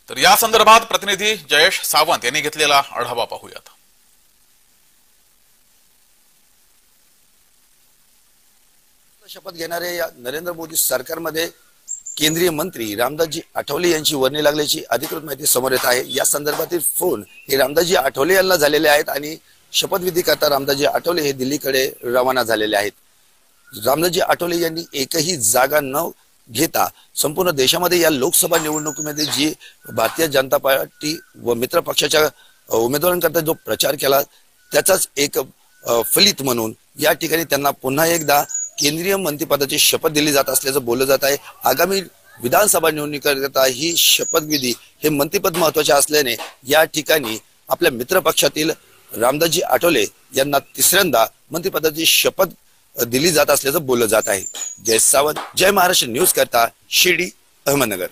तर या संदर्भात प्रतिनिधी जयेश सावंत यांनी घेतलेला आढावा पाहूयात। शपथ घेणारे या नरेंद्र मोदी सरकारमध्ये केंद्रीय मंत्री रामदासजी आठवले यांची वर्णी लागल्याची अधिकृत माहिती समोर येत आहे। या संदर्भातील फोन हे रामदासजी आठवले यांना झालेले आहेत आणि शपथविधी करता रामदासजी आठवले हे दिल्लीकडे रवाना झालेले आहेत। रामदासजी आठवले यांनी एकही जागा न घेता संपूर्ण देशामध्ये या लोकसभा निवडणुकीमध्ये जी भारतीय जनता पार्टी व मित्र पक्षाच्या उमेदवारांकरता जो प्रचार केला त्याचाच एक फलित म्हणून या ठिकाणी त्यांना पुन्हा एकदा केंद्रीय मंत्रिपदाची शपथ दिली जात असल्याचं बोललं जात आहे। आगामी विधानसभा निवडणुकीकरता ही शपथविधी हे मंत्रिपद महत्त्वाचे असल्याने या ठिकाणी आपल्या मित्र पक्षातील रामदासजी आठवले यांना तिसऱ्यांदा मंत्रिपदाची शपथ दिली जात असल्याचं बोललं जात आहे। जय सावंत, जय महाराष्ट्र न्यूज करता शिर्डी, अहमदनगर।